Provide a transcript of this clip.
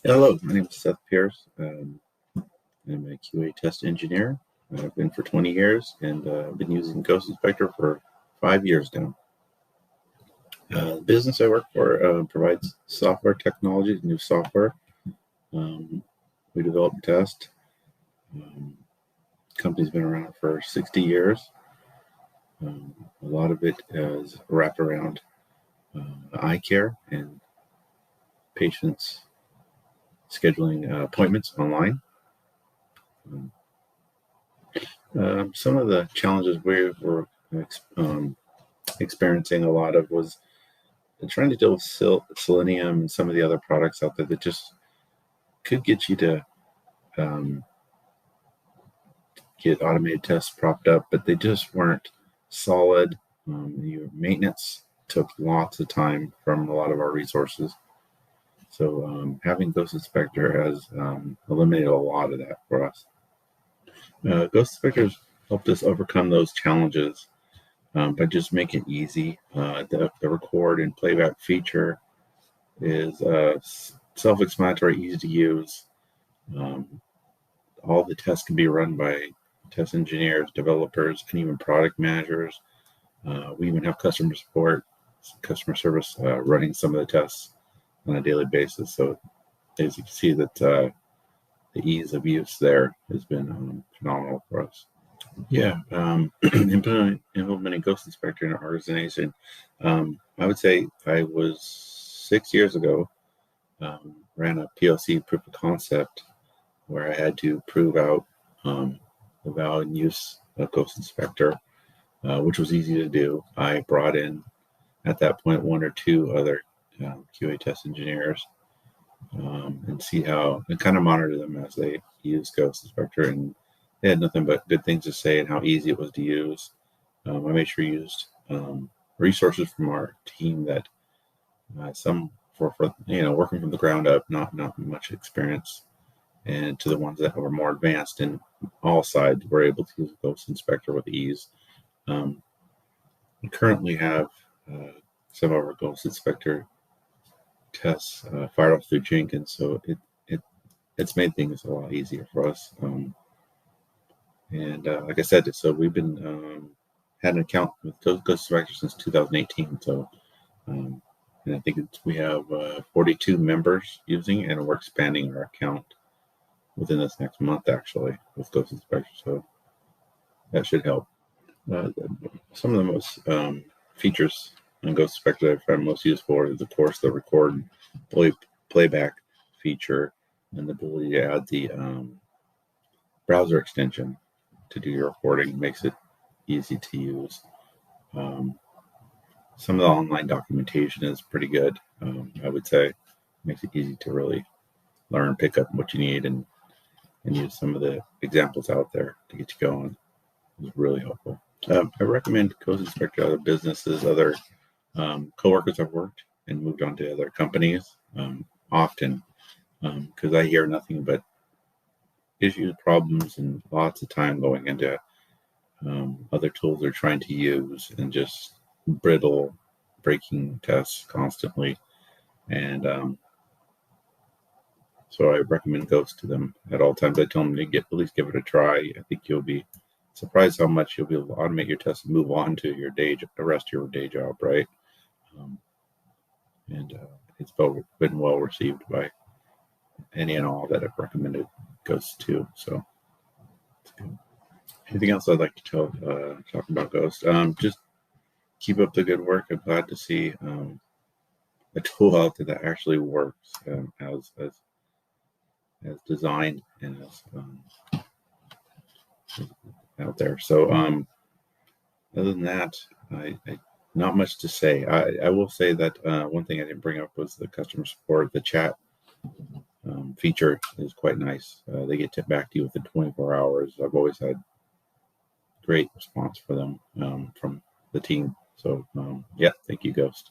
Hello, my name is Seth Pearce. I'm a QA test engineer. I've been for 20 years, and I've been using Ghost Inspector for 5 years now. The business I work for provides software technologies, new software. We develop and test. Company's been around for 60 years. A lot of it is wrapped around eye care and patients scheduling appointments online. Some of the challenges we were experiencing a lot of was trying to deal with selenium and some of the other products out there that just could get you to get automated tests propped up, but they just weren't solid. Your maintenance took lots of time from a lot of our resources. So having Ghost Inspector has eliminated a lot of that for us. Ghost Inspectors helped us overcome those challenges by just making it easy. The record and playback feature is self-explanatory, easy to use. All the tests can be run by test engineers, developers, and even product managers. We even have customer customer service running some of the tests on a daily basis. So as you can see that the ease of use there has been phenomenal for us. Yeah, implementing Ghost Inspector in our organization. I would say I was 6 years ago, ran a POC, proof of concept, where I had to prove out the value and use of Ghost Inspector, which was easy to do. I brought in, at that point, one or two other QA test engineers and see how, and kind of monitor them as they use Ghost Inspector, and they had nothing but good things to say and how easy it was to use. I made sure you used resources from our team that some for working from the ground up, not much experience, and to the ones that were more advanced in all sides were able to use Ghost Inspector with ease. We currently have some of our Ghost Inspector tests fired off through Jenkins, so it's made things a lot easier for us. And like I said, so we've been had an account with Ghost Inspector since 2018. So, and I think we have 42 members using, and we're expanding our account within this next month, actually, with Ghost Inspector. So that should help. Some of the most features on Ghost Inspector that I find most useful is, of course, the record and playback feature, and the ability to add the browser extension to do your recording. Makes it easy to use. Some of the online documentation is pretty good. I would say makes it easy to really learn, pick up what you need, and use some of the examples out there to get you going. It's really helpful. I recommend Ghost Inspector to other businesses, other coworkers I've worked and moved on to other companies often, because I hear nothing but issues, problems, and lots of time going into other tools they're trying to use, and just brittle, breaking tests constantly. And so I recommend Ghost to them at all times. I tell them to at least give it a try. I think you'll be surprised how much you'll be able to automate your tests and move on to the rest of your day job, right? And it's been well received by any and all that I've recommended Ghost to. So it's good. Anything else I'd like to talk about Ghost? Just keep up the good work. I'm glad to see a tool out there that actually works as designed and as out there. So other than that, I not much to say. I will say that one thing I didn't bring up was the customer support. The chat feature is quite nice. They get back to you within 24 hours. I've always had great response for them from the team. So yeah, thank you, Ghost.